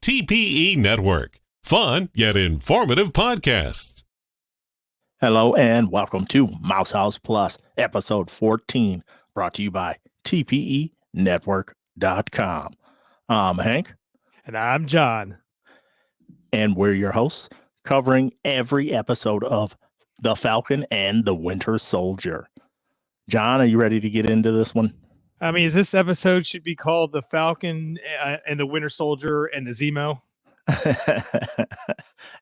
TPE Network. Fun yet informative podcasts. Hello and welcome to Mouse House Plus, episode 14, brought to you by TPEnetwork.com. I'm Hank. And I'm John. And we're your hosts, covering every episode of The Falcon and the Winter Soldier. John, are you ready to get into this one? I mean, this episode should be called The Falcon and the Winter Soldier and the Zemo.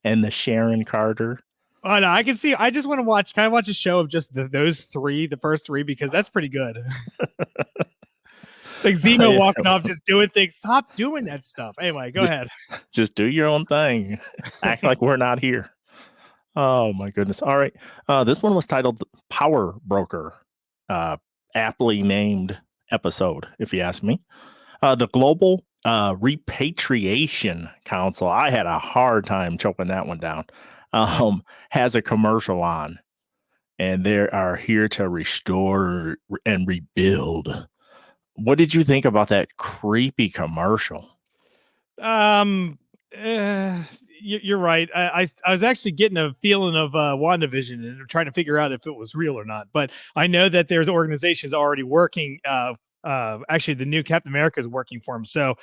And the Sharon Carter. Oh, no, I can see. I just want to watch. Can I watch a show of just those three, the first three, because that's pretty good. It's like Zemo walking off, just doing things. Stop doing that stuff. Anyway, go ahead. Just do your own thing. Act like we're not here. Oh, my goodness. All right. This one was titled Power Broker. Aptly named episode, if you ask me. The Global Repatriation Council, I had a hard time choking that one down, has a commercial on, and they are here to restore and rebuild. What did you think about that creepy commercial? You're right. I was actually getting a feeling of WandaVision and trying to figure out if it was real or not. But I know that there's organizations already working. Actually, the new Captain America is working for him. So,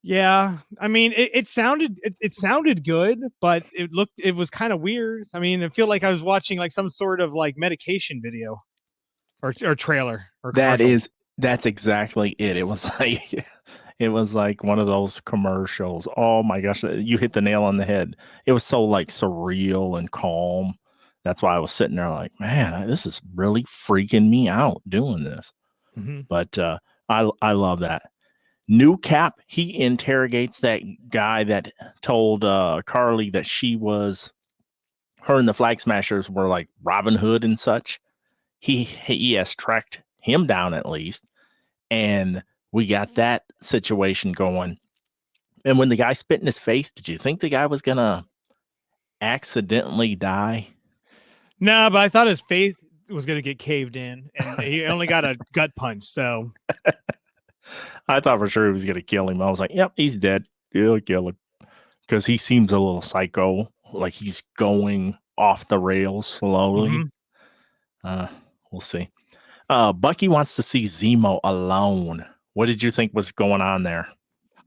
yeah. I mean, it sounded good, but it was kind of weird. I mean, I feel like I was watching like some sort of like medication video or trailer or commercial. That's exactly it. It was like one of those commercials. Oh my gosh, you hit the nail on the head. It was so like surreal and calm. That's why I was sitting there like, man, this is really freaking me out doing this. Mm-hmm. But I love that. New Cap, he interrogates that guy that told Carly that her and the Flag Smashers were like Robin Hood and such. He has tracked him down at least. And we got that situation going. And when the guy spit in his face, did you think the guy was going to accidentally die? No, but I thought his face was going to get caved in, and he only got a gut punch. So I thought for sure he was going to kill him. I was like, yep, he's dead. He'll kill him. Because he seems a little psycho, like he's going off the rails slowly. Mm-hmm. We'll see. Bucky wants to see Zemo alone. What did you think was going on there?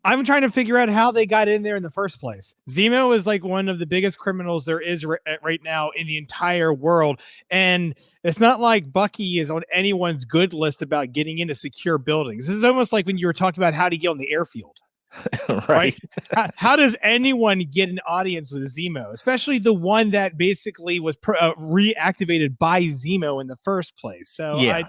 I'm trying to figure out how they got in there in the first place. Zemo is like one of the biggest criminals there is right now in the entire world. And it's not like Bucky is on anyone's good list about getting into secure buildings. This is almost like when you were talking about how to get on the airfield. Right? How does anyone get an audience with Zemo, especially the one that basically was reactivated by Zemo in the first place? So yeah.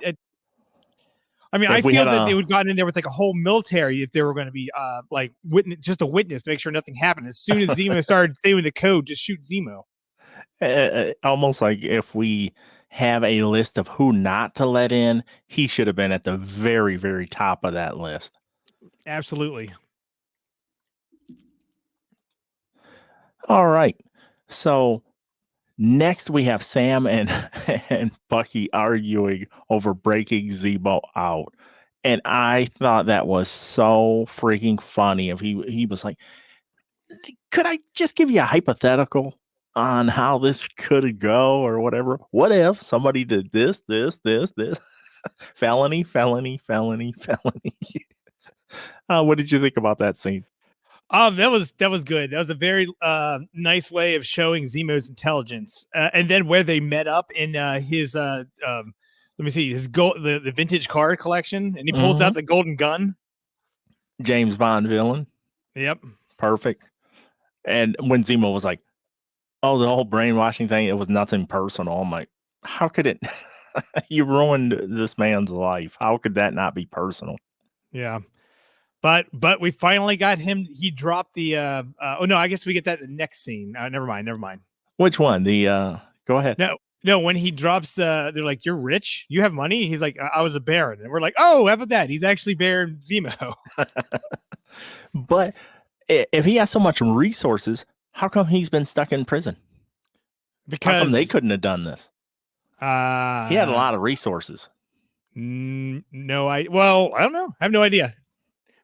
I mean, I feel that they would have gotten in there with like a whole military if they were going to be like just a witness to make sure nothing happened. As soon as Zemo started doing the code, just shoot Zemo. Almost like if we have a list of who not to let in, he should have been at the very, very top of that list. Absolutely. All right. So next we have Sam and Bucky arguing over breaking Zemo out. And I thought that was so freaking funny. If he was like, could I just give you a hypothetical on how this could go or whatever? What if somebody did this? Felony. What did you think about that scene? That was good. That was a very nice way of showing Zemo's intelligence, and then where they met up in his let me see, his the vintage card collection, and he pulls out the golden gun. James Bond villain. Yep, perfect. And when Zemo was like, "Oh, the whole brainwashing thing, it was nothing personal." I'm like, how could it? You ruined this man's life. How could that not be personal? Yeah. But we finally got him. He dropped the oh no, I guess we get that in the next scene. Never mind. Which one? The go ahead. No, when he drops they're like, "You're rich? You have money?" He's like, "I was a baron." And we're like, "Oh, how about that? He's actually Baron Zemo." But if he has so much resources, how come he's been stuck in prison? Because how come they couldn't have done this? He had a lot of resources. No, I don't know. I have no idea.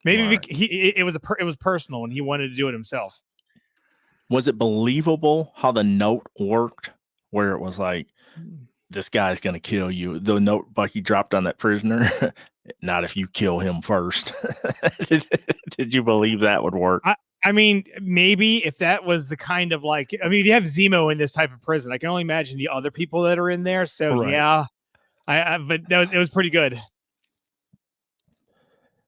Maybe Right. it was personal and he wanted to do it himself. Was it believable how the note worked, where it was like, this guy's going to kill you? The note Bucky dropped on that prisoner, not if you kill him first. Did you believe that would work? I mean, maybe if that was the kind of like, I mean, you have Zemo in this type of prison. I can only imagine the other people that are in there. So Right. yeah, but it was pretty good.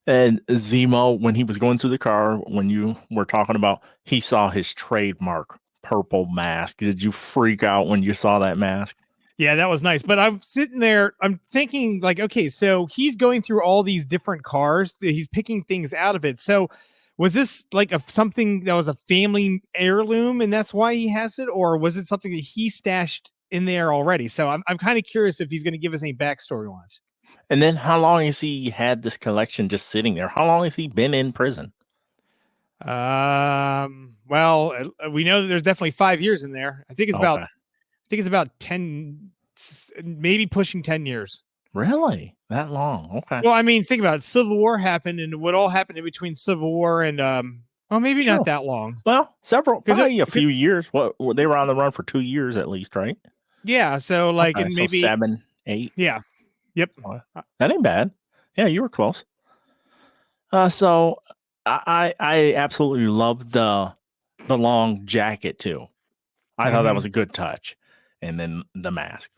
And Zemo, when he was going through the car, when you were talking about, he saw his trademark purple mask. Did you freak out when you saw that mask? Yeah, that was nice. But I'm sitting there, I'm thinking like, okay, so he's going through all these different cars. He's picking things out of it. So was this like something that was a family heirloom and that's why he has it? Or was it something that he stashed in there already? So I'm kind of curious if he's going to give us any backstory on it. And then how long has he had this collection just sitting there? How long has he been in prison? Well, we know that there's definitely 5 years in there. I think it's about 10, maybe pushing 10 years. Really? That long? Okay. Well, I mean, think about it. Civil War happened, and what all happened in between Civil War and well, maybe Sure. not that long. Well, probably a few years. What they were on the run for 2 years at least, right? Yeah, so like, Okay, and so maybe 7, 8. Yeah, yep. That ain't bad. Yeah, you were close. So I absolutely loved the long jacket too. I thought that was a good touch, and then the mask.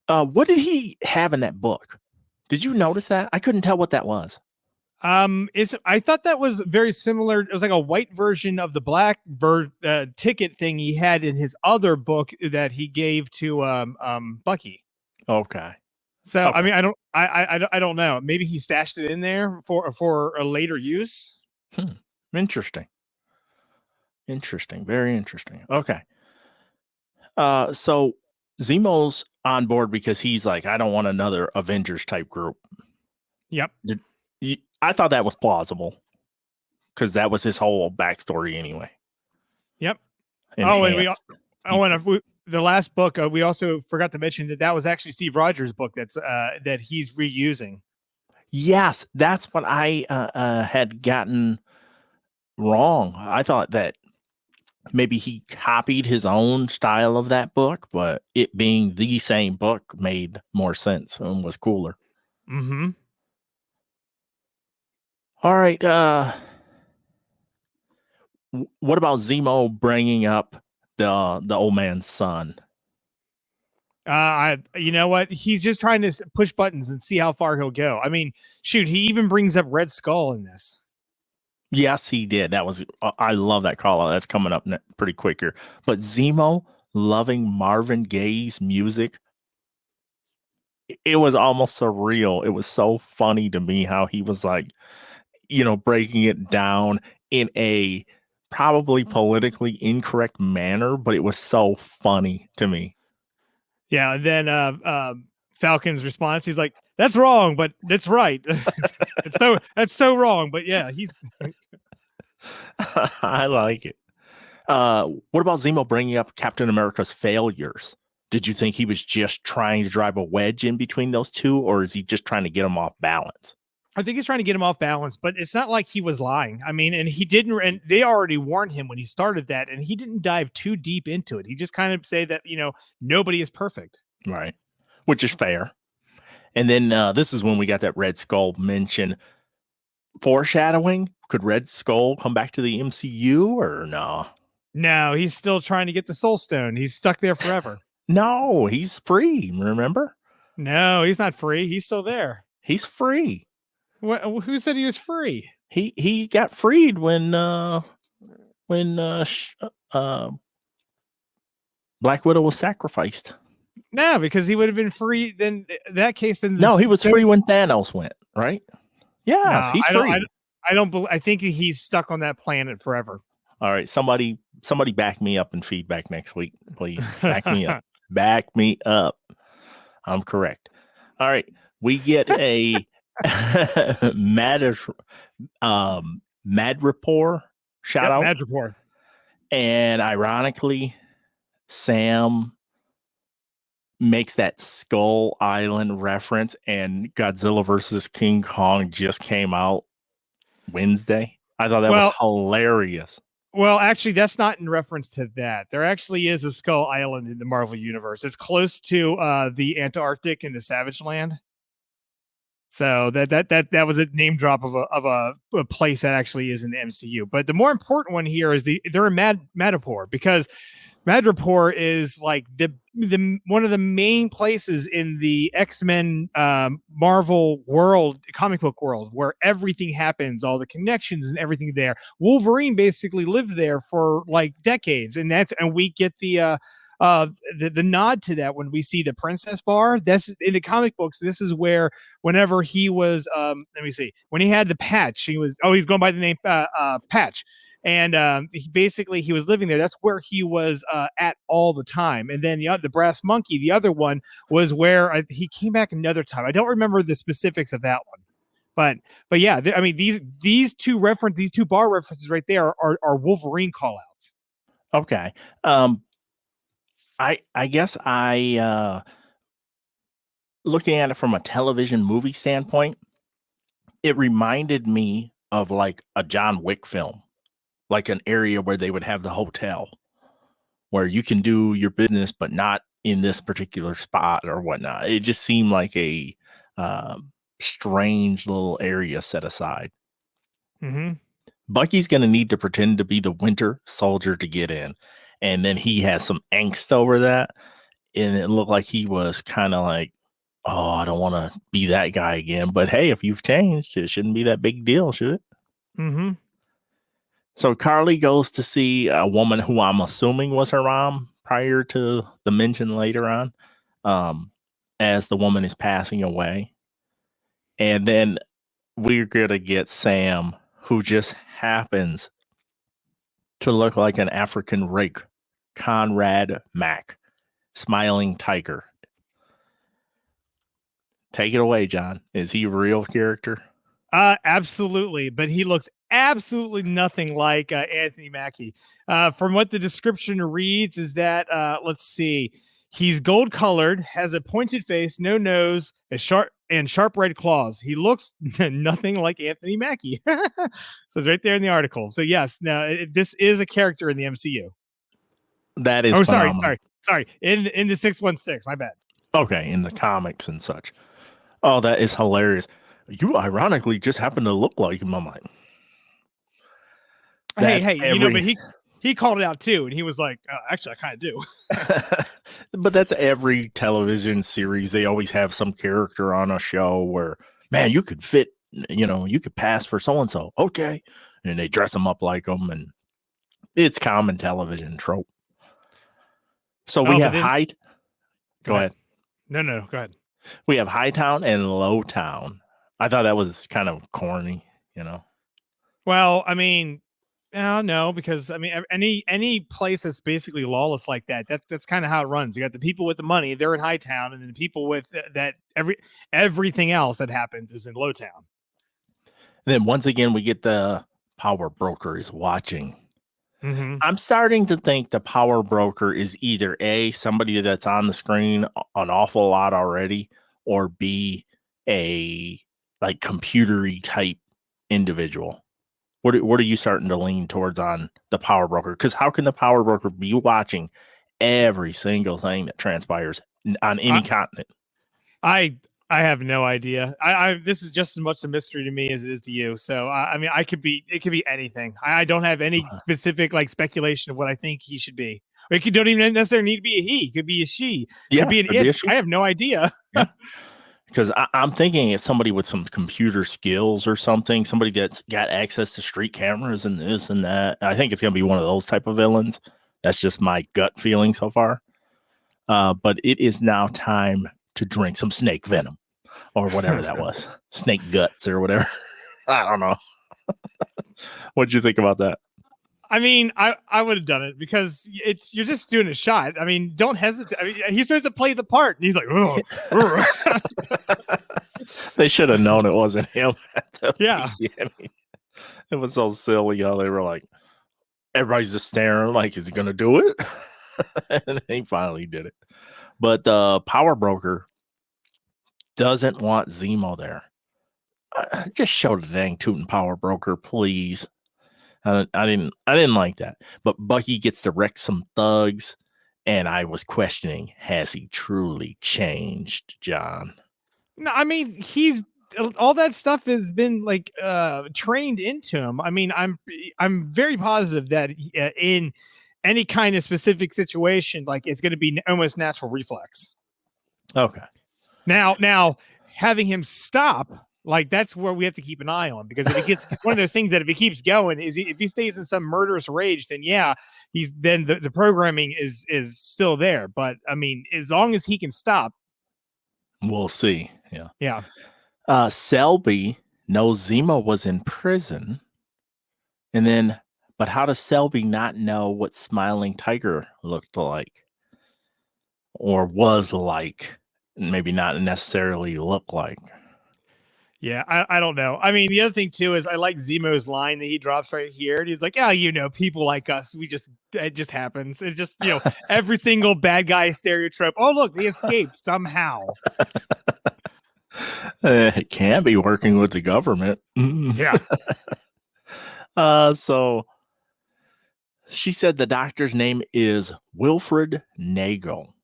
What did he have in that book? Did you notice that? I couldn't tell what that was. I thought that was very similar. It was like a white version of the black ticket thing he had in his other book that he gave to Bucky. Okay. So Okay. I mean, I don't know. Maybe he stashed it in there for a later use. Interesting. Very interesting. Okay. So Zemo's on board because he's like, I don't want another Avengers type group. Yep. I thought that was plausible because that was his whole backstory anyway. Yep. Enhanced. The last book, we also forgot to mention that was actually Steve Rogers' book that he's reusing. Yes, that's what I had gotten wrong. I thought that maybe he copied his own style of that book, but it being the same book made more sense and was cooler. Mm-hmm. All right. What about Zemo bringing up the old man's son? You know what? He's just trying to push buttons and see how far he'll go. I mean, shoot, he even brings up Red Skull in this. Yes, he did. That was I love that call out. That's coming up pretty quick here. But Zemo loving Marvin Gaye's music, it was almost surreal. It was so funny to me how he was like, breaking it down in a probably politically incorrect manner, but it was so funny to me. Yeah, and then Falcon's response, he's like, "That's wrong, but it's right." That's so wrong, but yeah, he's. I like it. What about Zemo bringing up Captain America's failures? Did you think he was just trying to drive a wedge in between those two, or is he just trying to get them off balance? I think he's trying to get him off balance, but it's not like he was lying. I mean, and he didn't, and they already warned him when he started that, and he didn't dive too deep into it. He just kind of say that, nobody is perfect. Right. Which is fair. And then this is when we got that Red Skull mention. Foreshadowing. Could Red Skull come back to the MCU or no? No, he's still trying to get the Soul Stone. He's stuck there forever. No, he's free. Remember? No, he's not free. He's still there. He's free. Who said he was free? He got freed when Black Widow was sacrificed. No, because he would have been free. Then in that case, then no, he was free when Thanos went. Right? Yes, he's free. I think he's stuck on that planet forever. All right, somebody back me up in feedback next week, please. Back me up. Back me up. I'm correct. All right, we get a Mad Rapport shout out. Mad Rapport. And ironically, Sam makes that Skull Island reference, and Godzilla versus King Kong just came out Wednesday. I thought that was Well, hilarious. well, actually, that's not in reference to that. There actually is a Skull Island in the Marvel universe. It's close to the Antarctic and the Savage Land. So that was a name drop of a place that actually is in the MCU. But the more important one here is they're in Madripoor, because Madripoor is like the one of the main places in the X-Men Marvel world, comic book world, where everything happens, all the connections and everything there. Wolverine basically lived there for like decades, and we get the nod to that when we see the Princess Bar. That's in the comic books. This is where whenever he was let me see, when he had the patch, he's going by the name Patch. And he was living there. That's where he was at all the time. And then the Brass Monkey, the other one, was where he came back another time. I don't remember the specifics of that one, but yeah, I mean these two bar references right there are Wolverine callouts. Okay. I guess looking at it from a television movie standpoint, it reminded me of like a John Wick film, like an area where they would have the hotel where you can do your business, but not in this particular spot or whatnot. It just seemed like a strange little area set aside. Mm-hmm. Bucky's going to need to pretend to be the Winter Soldier to get in. And then he has some angst over that. And it looked like he was kind of like, oh, I don't want to be that guy again. But hey, if you've changed, it shouldn't be that big deal, should it? Mm-hmm. So Carly goes to see a woman who I'm assuming was her mom prior to the mention later on, as the woman is passing away. And then we're going to get Sam, who just happens to look like an African rake, Conrad Mack, smiling tiger. Take it away, John. Is he a real character? Absolutely, but he looks absolutely nothing like Anthony Mackie. From what the description reads, is that let's see, he's gold colored, has a pointed face, no nose, a sharp red claws. He looks nothing like Anthony Mackie. So it's right there in the article. So yes, now this is a character in the MCU. That is phenomenal. Sorry. In the 616. My bad. Okay, in the comics and such. Oh, that is hilarious. You ironically just happen to look like him. I'm like, hey, but he called it out too, and he was like, actually, I kind of do. But that's every television series. They always have some character on a show where, man, you could fit, you could pass for so-and-so. Okay. And they dress them up like them, and it's common television trope. So we have Go ahead. No, go ahead. We have Hightown and Lowtown. I thought that was kind of corny, Well, I mean, no, because I mean, any place that's basically lawless like that's kind of how it runs. You got the people with the money, they're in Hightown, and then the people with that everything else that happens is in Lowtown. Then once again, we get the power broker is watching. Mm-hmm. I'm starting to think the power broker is either A, somebody that's on the screen an awful lot already, or B, a like computery type individual. What are you starting to lean towards on the power broker? Because how can the power broker be watching every single thing that transpires on any continent? I have no idea. This is just as much a mystery to me as it is to you. So I mean, it could be anything. I don't have any specific like speculation of what I think he should be. Or it don't even necessarily need to be a he. It could be a she. It could be an it. I have no idea. Yeah. Because I'm thinking it's somebody with some computer skills or something. Somebody that's got access to street cameras and this and that. I think it's going to be one of those type of villains. That's just my gut feeling so far. But it is now time to drink some snake venom or whatever that was. Snake guts or whatever. I don't know. What'd you think about that? I mean, I would have done it because you're just doing a shot. I mean, don't hesitate. I mean, he's supposed to play the part. And he's like, They should have known it wasn't him. Yeah. Beginning. It was so silly how they were like, everybody's just staring like, is he going to do it? And he finally did it. But the power broker doesn't want Zemo there. Just show the dang Tootin' power broker, please. I didn't like that. But Bucky gets to wreck some thugs, and I was questioning, has he truly changed, John? No, I mean, he's all that stuff has been like trained into him. I mean, I'm very positive that in any kind of specific situation, like it's going to be almost natural reflex. Okay. Now having him stop, like that's where we have to keep an eye on, because if it gets one of those things that if he keeps going, if he stays in some murderous rage, then yeah, then the programming is still there. But I mean, as long as he can stop, we'll see. Yeah. Selby knows Zemo was in prison, and then, but how does Selby not know what Smiling Tiger looked like or was like? Maybe not necessarily look like. Yeah, I don't know. I mean, the other thing too is I like Zemo's line that he drops right here. And he's like, "Oh, people like us, it just happens. It just, every single bad guy stereotype. Oh, look, they escaped somehow." It can't be working with the government. Yeah. So she said the doctor's name is Wilfred Nagel.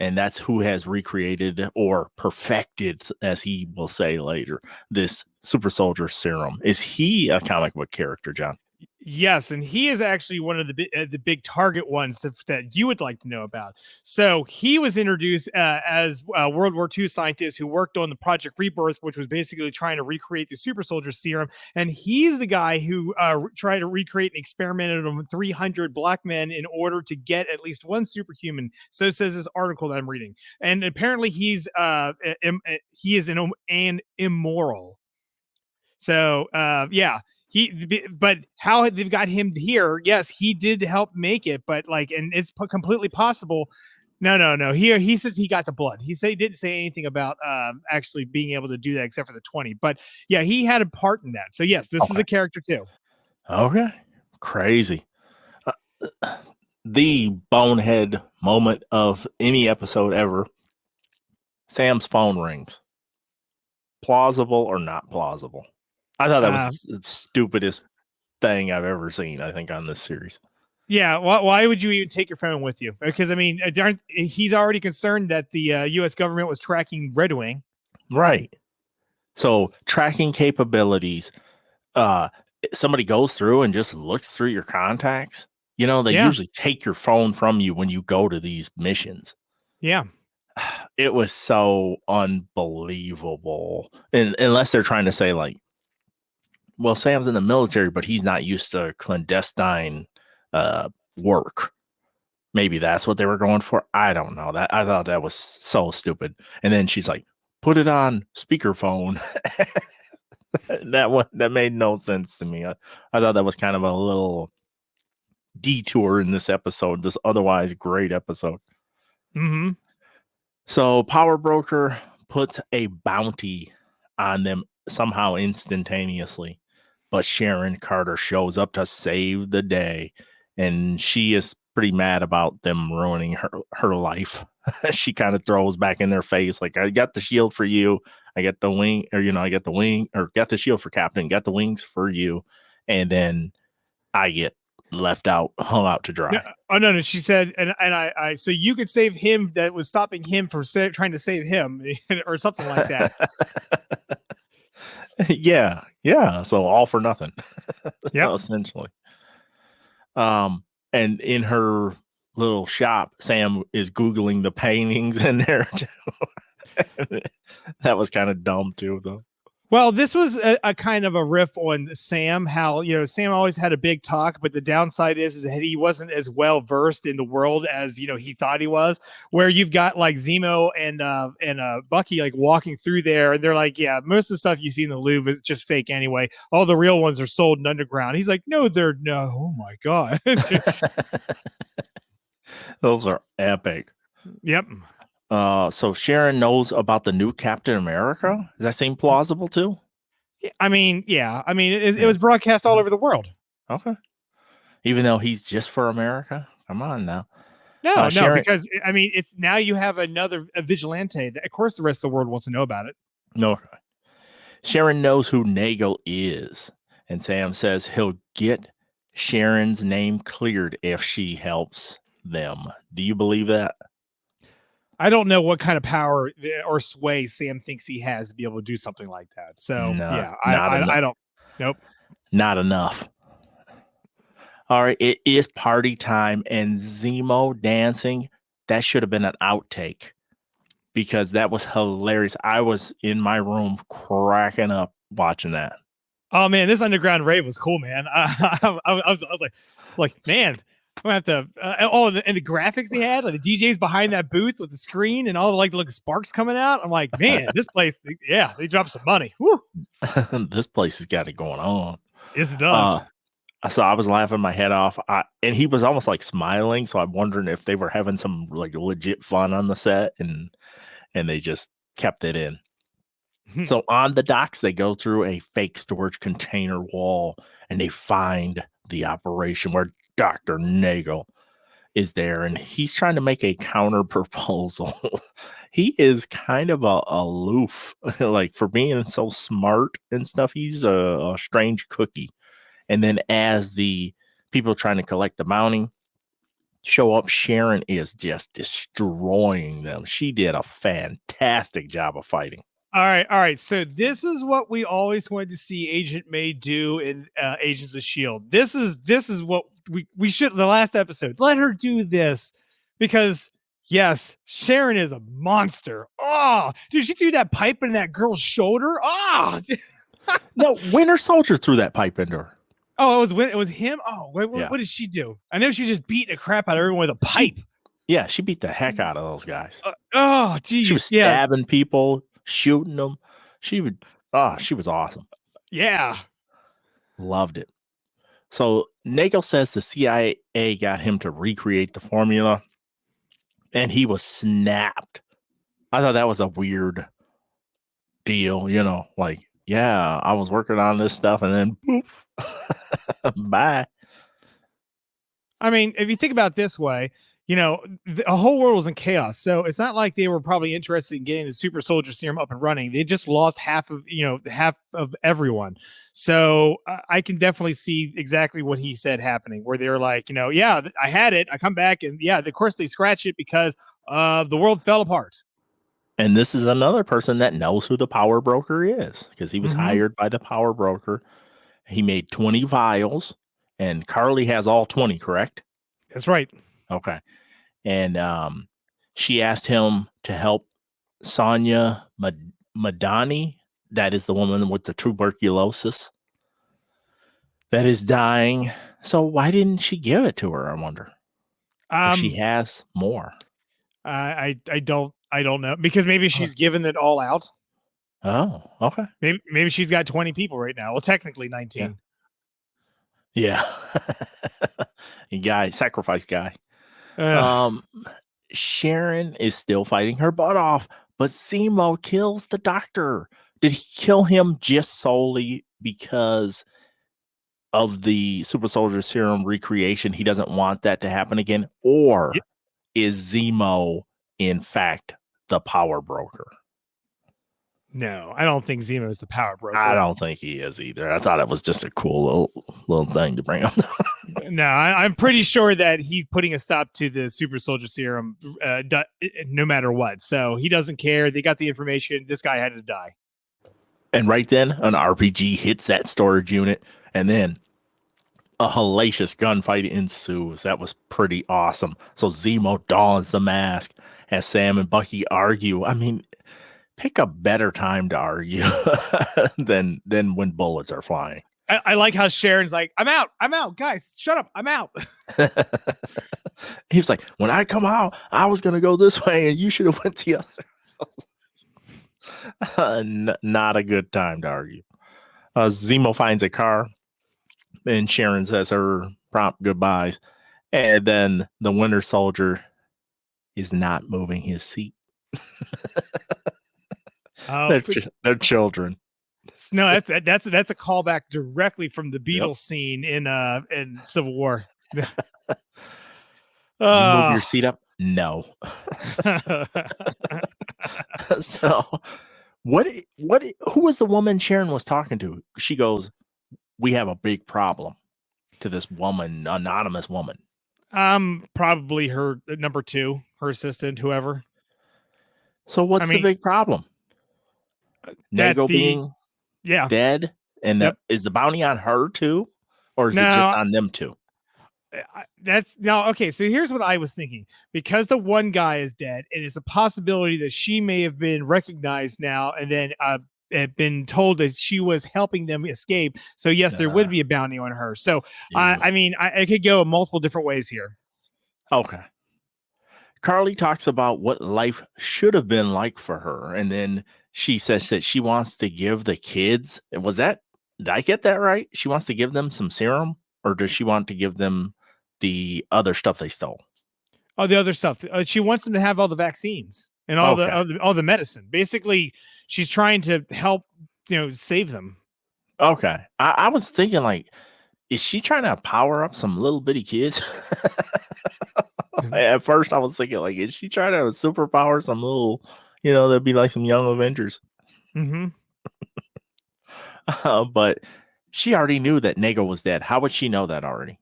And that's who has recreated or perfected, as he will say later, this super soldier serum. Is he a comic book character, John? Yes, and he is actually one of the big target ones that you would like to know about. So he was introduced as a World War II scientist who worked on the Project Rebirth, which was basically trying to recreate the super soldier serum. And he's the guy who tried to recreate and experimented on 300 black men in order to get at least one superhuman. So says this article that I'm reading. And apparently he is an immoral. So yeah. But how they've got him here? Yes, he did help make it, but and it's completely possible. No. He says he got the blood. He didn't say anything about actually being able to do that except for the 20. But yeah, he had a part in that. So yes, this is a character too. Okay, crazy. The bonehead moment of any episode ever. Sam's phone rings. Plausible or not plausible? I thought that was the stupidest thing I've ever seen, I think, on this series. Yeah. Why would you even take your phone with you? Because, I mean, he's already concerned that the U.S. government was tracking Red Wing. Right. So tracking capabilities, somebody goes through and just looks through your contacts. They usually take your phone from you when you go to these missions. Yeah. It was so unbelievable. And unless they're trying to say well, Sam's in the military, but he's not used to clandestine work. Maybe that's what they were going for. I don't know. I thought that was so stupid. And then she's like, put it on speakerphone. That made no sense to me. I thought that was kind of a little detour in this episode, this otherwise great episode. Mm-hmm. So Power Broker puts a bounty on them somehow instantaneously. But Sharon Carter shows up to save the day, and she is pretty mad about them ruining her life. She kind of throws back in their face, like, I got the shield for you. I got the wing, or, I got the wing, or got the shield for Captain, got the wings for you. And then I get left out, hung out to dry. No. She said, and I so you could save him that was stopping him from trying to save him or something like that. Yeah. So all for nothing. Yeah, essentially. And in her little shop, Sam is Googling the paintings in there too. That was kind of dumb too, though. Well, this was a kind of a riff on Sam, how, Sam always had a big talk, but the downside is that he wasn't as well versed in the world as, he thought he was, where you've got like Zemo and Bucky like walking through there. And they're like, yeah, most of the stuff you see in the Louvre is just fake anyway. All the real ones are sold in underground. He's like, no. Oh my God. Those are epic. Yep. So Sharon knows about the new Captain America. Does that seem plausible too? I mean, yeah. I mean, it was broadcast all over the world. Okay. Even though he's just for America. Come on now. No, Sharon, because I mean, it's now you have a vigilante. Of course, the rest of the world wants to know about it. no, Sharon knows who Nagel is, and Sam says he'll get Sharon's name cleared if she helps them. Do you believe that? I don't know what kind of power or sway Sam thinks he has to be able to do something like that. So yeah, I don't. Nope. Not enough. All right, it is party time, and Zemo dancing. That should have been an outtake because that was hilarious. I was in my room cracking up watching that. Oh man, this underground rave was cool, man. I was like, man, I'm gonna have to. And the graphics they had, like the DJs behind that booth with the screen and all the like sparks coming out. I'm like, man, this place, yeah, they dropped some money. Woo. This place has got it going on. Yes, it does. So I was laughing my head off, and he was almost like smiling. So I'm wondering if they were having some like legit fun on the set, and they just kept it in. So on the docks, they go through a fake storage container wall, and they find the operation where Dr. Nagel is there, and he's trying to make a counter proposal. He is kind of aloof, like for being so smart and stuff. He's a strange cookie. And then as the people trying to collect the bounty show up, Sharon is just destroying them. She did a fantastic job of fighting. All right. So this is what we always wanted to see Agent May do in Agents of Shield. This is what we should the last episode. Let her do this because yes, Sharon is a monster. Oh, dude, she threw that pipe in that girl's shoulder. Oh, no, Winter Soldier threw that pipe into her. Oh, it was him. Oh, what did she do? I know she just beat the crap out of everyone with a pipe. She beat the heck out of those guys. Geez, she was stabbing people, shooting them. She was awesome. Yeah, loved it. So Nagel says the CIA got him to recreate the formula, and he was snapped. I thought that was a weird deal, like. Yeah, I was working on this stuff and then poof, bye. I mean, if you think about it this way, the whole world was in chaos. So it's not like they were probably interested in getting the super soldier serum up and running. They just lost half of everyone. So I can definitely see exactly what he said happening, where they were like, yeah, I had it. I come back and yeah, of course they scratched it because the world fell apart. And this is another person that knows who the power broker is because he was hired by the power broker. He made 20 vials, and Carly has all 20, correct? That's right. Okay. And she asked him to help Sonia Madani. That is the woman with the tuberculosis that is dying. So why didn't she give it to her, I wonder? She has more. I don't know, because maybe she's given it all out. Oh, okay. Maybe she's got 20 people right now. Well, technically 19. Yeah. Sacrifice guy. Sharon is still fighting her butt off, but Zemo kills the doctor. Did he kill him just solely because of the super soldier serum recreation? He doesn't want that to happen again? Or is Zemo in fact the power broker? No, I don't think Zemo is the power broker. I don't think he is either. I thought it was just a cool little thing to bring up. No, I'm pretty sure that he's putting a stop to the super soldier serum no matter what. So he doesn't care. They got the information. This guy had to die. And right then, an RPG hits that storage unit, and then a hellacious gunfight ensues. That was pretty awesome. So Zemo dons the mask as Sam and Bucky argue. I mean, pick a better time to argue than when bullets are flying. I like how Sharon's like, I'm out, guys, shut up, I'm out. He was like, when I come out, I was gonna go this way, and you should have went the other. Not a good time to argue. Zemo finds a car, and Sharon says her prompt goodbyes, and then the Winter Soldier is not moving his seat. They're children. No, that's a callback directly from the Beatles scene in Civil War. You move your seat up? No. So who was the woman Sharon was talking to? She goes, we have a big problem, to this woman, anonymous woman. Probably her number 2, her assistant, whoever. So what's the big problem? Nego being dead? And is the bounty on her too? Or is it just on them two? Okay. So here's what I was thinking. Because the one guy is dead, and it's a possibility that she may have been recognized now and then been told that she was helping them escape. So yes, there would be a bounty on her. So I could go multiple different ways here. Okay. Carly talks about what life should have been like for her, and then she says that she wants to give the kids. Did I get that right? She wants to give them some serum, or does she want to give them the other stuff they stole? Oh, the other stuff. She wants them to have all the vaccines and all the medicine. Basically, she's trying to help, save them. Okay. I was thinking, like, is she trying to power up some little bitty kids? At first, I was thinking, like, is she trying to superpower some little, that'd be like some young Avengers? Mm-hmm. But she already knew that Nego was dead. How would she know that already?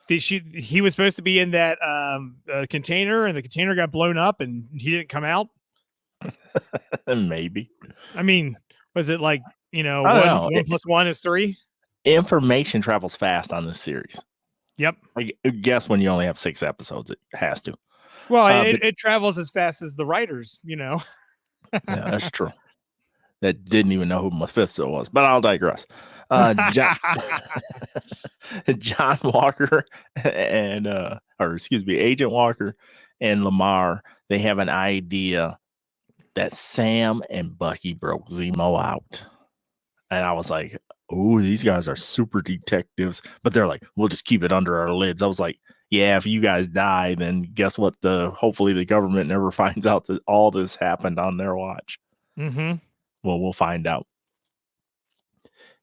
He was supposed to be in that container, and the container got blown up, and he didn't come out. Maybe. Was it like, 1 + 1 is 3? Information travels fast on this series. Yep. I guess when you only have 6 episodes, it has to. Well, it travels as fast as the writers, Yeah, that's true. That didn't even know who Mephisto was, but I'll digress. John Walker and Agent Walker and Lamar, they have an idea that Sam and Bucky broke Zemo out. And I was like, oh, these guys are super detectives. But they're like, we'll just keep it under our lids. I was like, yeah, if you guys die, then guess what? Hopefully the government never finds out that all this happened on their watch. Mm-hmm. Well, we'll find out.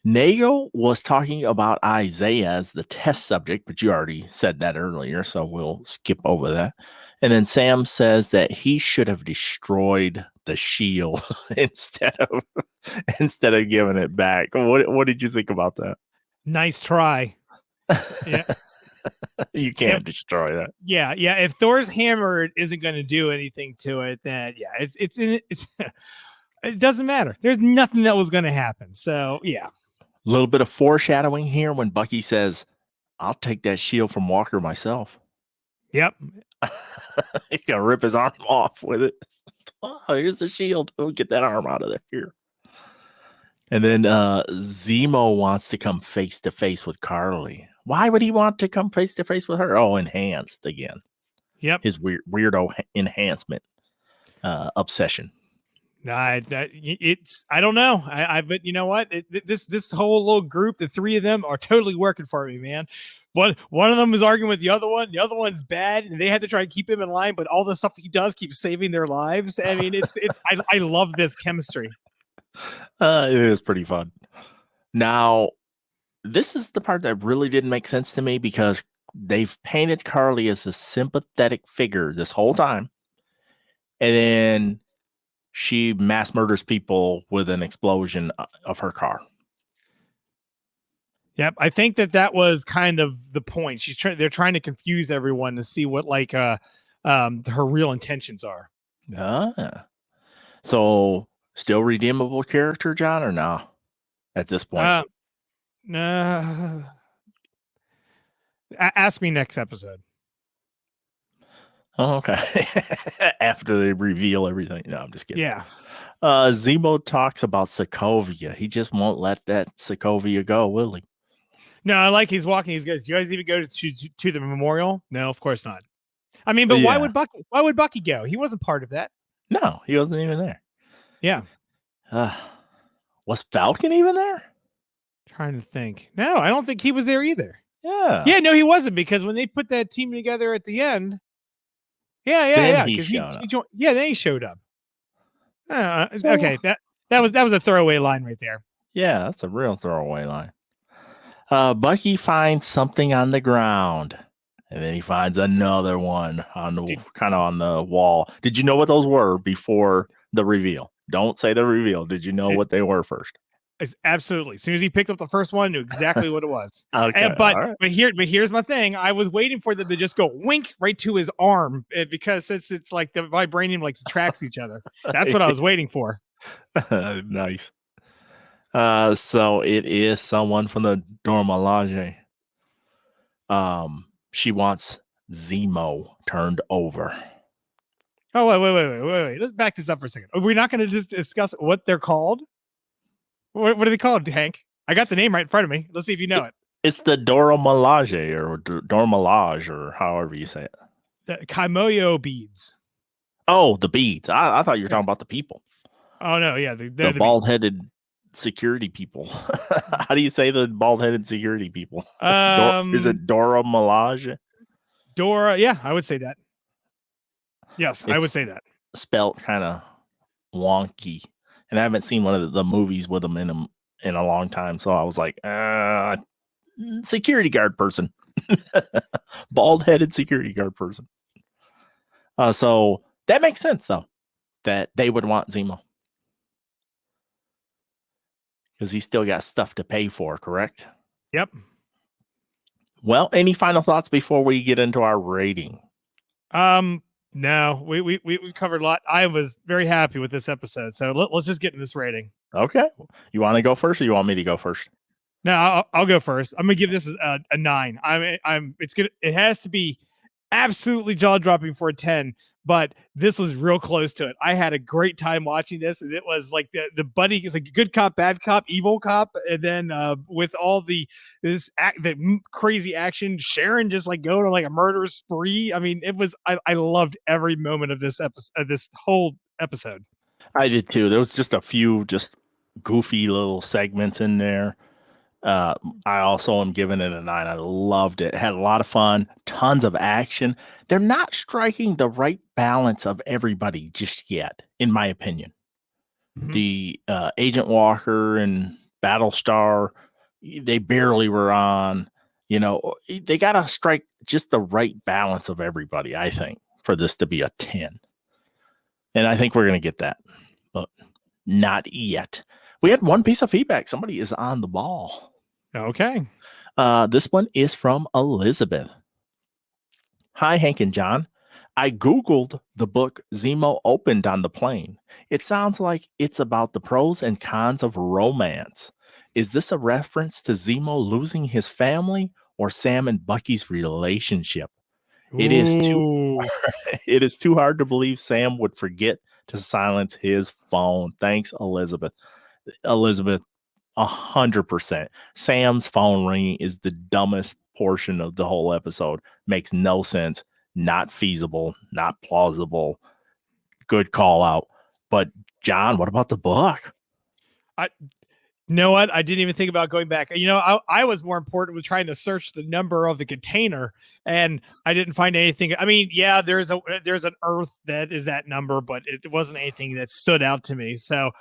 Nego was talking about Isaiah as the test subject, but you already said that earlier, so we'll skip over that. And then Sam says that he should have destroyed the shield instead of giving it back. What did you think about that? Nice try. Yeah. You can't destroy that. Yeah. If Thor's hammer isn't going to do anything to it, then it's it doesn't matter. There's nothing that was going to happen. So yeah. A little bit of foreshadowing here when Bucky says, I'll take that shield from Walker myself. Yep. He's going to rip his arm off with it. Oh, here's the shield. We'll get that arm out of there here. And then Zemo wants to come face to face with Carly. Why would he want to come face to face with her? Oh, enhanced again. Yep. His weirdo enhancement obsession. I don't know. But you know what? This whole little group, the 3 of them are totally working for me, man. One of them is arguing with the other one. The other one's bad, and they had to try to keep him in line. But all the stuff he does keeps saving their lives. I mean, I love this chemistry. It is pretty fun. Now, this is the part that really didn't make sense to me because they've painted Carly as a sympathetic figure this whole time, and then she mass murders people with an explosion of her car. Yep, I think that was kind of the point. They're trying to confuse everyone to see what her real intentions are. So still redeemable character, John, or no? At this point, no. Ask me next episode. Oh, okay. After they reveal everything. No, I'm just kidding. Yeah. Zemo talks about Sokovia. He just won't let that Sokovia go, will he? No, I like he's walking. He goes, do you guys even go to the memorial? No, of course not. I mean, but why would Bucky go? He wasn't part of that. No, he wasn't even there. Yeah. Was Falcon even there? Trying to think. No, I don't think he was there either. Yeah. Yeah, no, he wasn't, because when they put that team together at the end. Yeah. Then he showed up. Okay, that was a throwaway line right there. Yeah, that's a real throwaway line. Bucky finds something on the ground, and then he finds another one on the kind of on the wall. Did you know what those were before the reveal? Don't say the reveal. Did you know what they were first? Absolutely. As soon as he picked up the first one, I knew exactly what it was. Okay, But all right. here's my thing. I was waiting for them to just go wink right to his arm because it's like the vibranium like tracks each other. That's what I was waiting for. Nice. So it is someone from the Dora Milaje. She wants Zemo turned over. Oh, wait. Let's back this up for a second. Are we not going to just discuss what they're called? What are they called, Hank? I got the name right in front of me. Let's see if you know it. It's the Dora Milaje or Dora Milaje or however you say it. The Kaimoyo beads. Oh, the beads. I thought you were talking about the people. Oh, no. Yeah. The bald-headed security people. How do you say the bald-headed security people? Is it Dora Milaje? Dora. Yeah, I would say that. Yes, I would say that. Spelt kind of wonky. And I haven't seen one of the movies with them in a long time. So I was like, security guard person. Bald-headed security guard person. So that makes sense, though, that they would want Zemo. Because he's still got stuff to pay for, correct? Yep. Well, any final thoughts before we get into our rating? No, we've covered a lot. I was very happy with this episode. So let's just get in this rating. Okay. You want to go first or you want me to go first? No, I'll go first. I'm gonna give this a 9. It's good. It has to be absolutely jaw dropping for a 10, but this was real close to it. I had a great time watching this, and it was like the buddy is like good cop, bad cop, evil cop, and then with all the crazy action, Sharon just like going on like a murder spree. I mean, it was I loved every moment of this episode, this whole episode. I did too. There was just a few just goofy little segments in there. I also am giving it a 9. I loved it. Had a lot of fun, tons of action. They're not striking the right balance of everybody just yet, in my opinion. Mm-hmm. The Agent Walker and Battlestar, they barely were on. You know, they got to strike just the right balance of everybody, I think, for this to be a 10. And I think we're going to get that, but not yet. We had one piece of feedback. Somebody is on the ball. Okay. This one is from Elizabeth. Hi, Hank and John. I Googled the book Zemo Opened on the Plane. It sounds like it's about the pros and cons of romance. Is this a reference to Zemo losing his family or Sam and Bucky's relationship? It is too hard to believe Sam would forget to silence his phone. Thanks, Elizabeth. Elizabeth, 100%. Sam's phone ringing is the dumbest portion of the whole episode. Makes no sense. Not feasible. Not plausible. Good call out. But John, what about the book? You know what? I didn't even think about going back. You know, I was more important with trying to search the number of the container, and I didn't find anything. I mean, yeah, there's an Earth that is that number, but it wasn't anything that stood out to me. So,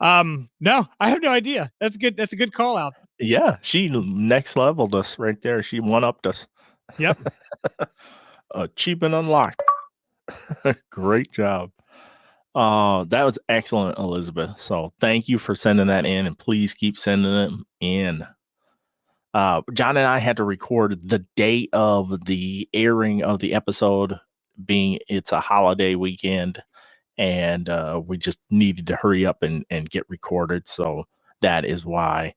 no, I have no idea. That's good. That's a good call out. Yeah, she next leveled us right there. She one-upped us. Yep. Achievement unlocked. Great job. That was excellent, Elizabeth. So thank you for sending that in, and please keep sending them in. John and I had to record the day of the airing of the episode, being it's a holiday weekend, and we just needed to hurry up and get recorded. So that is why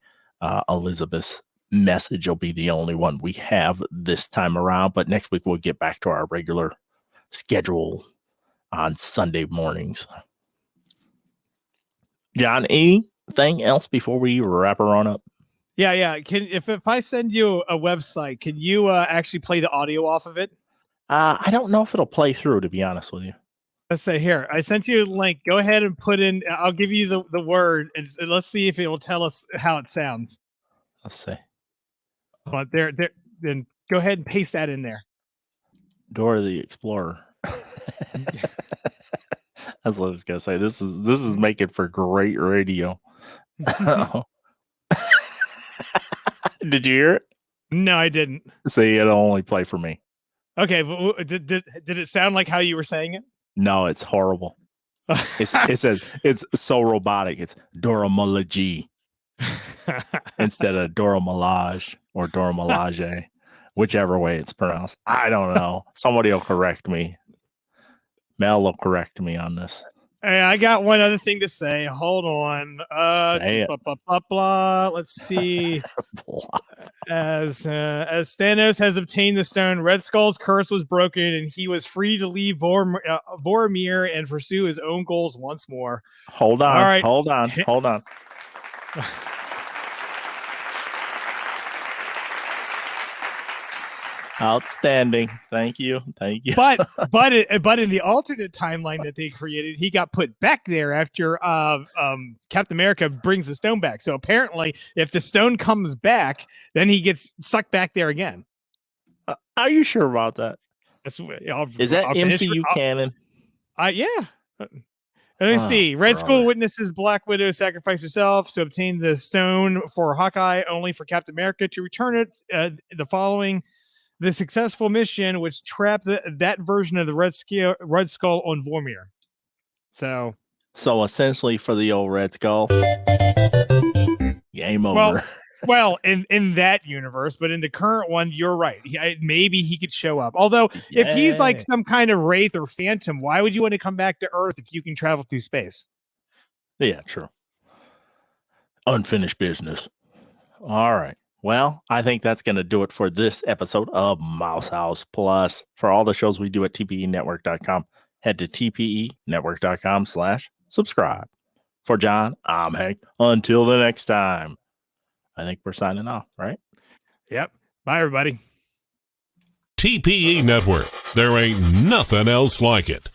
Elizabeth's message will be the only one we have this time around. But next week we'll get back to our regular schedule on Sunday mornings. John, anything else before we wrap her on up? Yeah. If I send you a website, can you actually play the audio off of it? I don't know if it'll play through, to be honest with you. Let's say here, I sent you a link. Go ahead and put in. I'll give you the word, and let's see if it will tell us how it sounds. Let's see. But there. Then go ahead and paste that in there. Dora the Explorer. That's what I was gonna say. This is making for great radio. Did you hear it? No, I didn't. See, it'll only play for me. Okay, did it sound like how you were saying it? No, it's horrible. It says it's so robotic. It's Dora Milaje instead of Dora Milaje or Dora Milaje, whichever way it's pronounced. I don't know. Somebody will correct me. Mel will correct me on this. Hey, I got one other thing to say. Hold on. Say it. Blah, blah, blah, blah. Let's see. As Thanos has obtained the stone, Red Skull's curse was broken, and he was free to leave Vormir and pursue his own goals once more. Hold on. All right. Hold on. Outstanding. Thank you. But in the alternate timeline that they created, he got put back there after Captain America brings the stone back. So apparently, if the stone comes back, then he gets sucked back there again. Are you sure about that? Is that MCU canon? Yeah. Let me see. Red Skull witnesses Black Widow sacrifice herself to obtain the stone for Hawkeye, only for Captain America to return it following the successful mission, which trapped that version of the Red Skull on Vormir. So essentially, for the old Red Skull, game over. Well, in that universe, but in the current one, you're right. Maybe he could show up. Although, if he's like some kind of wraith or phantom, why would you want to come back to Earth if you can travel through space? Yeah, true. Unfinished business. All right. Well, I think that's going to do it for this episode of Mouse House Plus. For all the shows we do at tpenetwork.com, head to tpenetwork.com/subscribe. For John, I'm Hank. Until the next time, I think we're signing off, right? Yep. Bye, everybody. TPE Network. There ain't nothing else like it.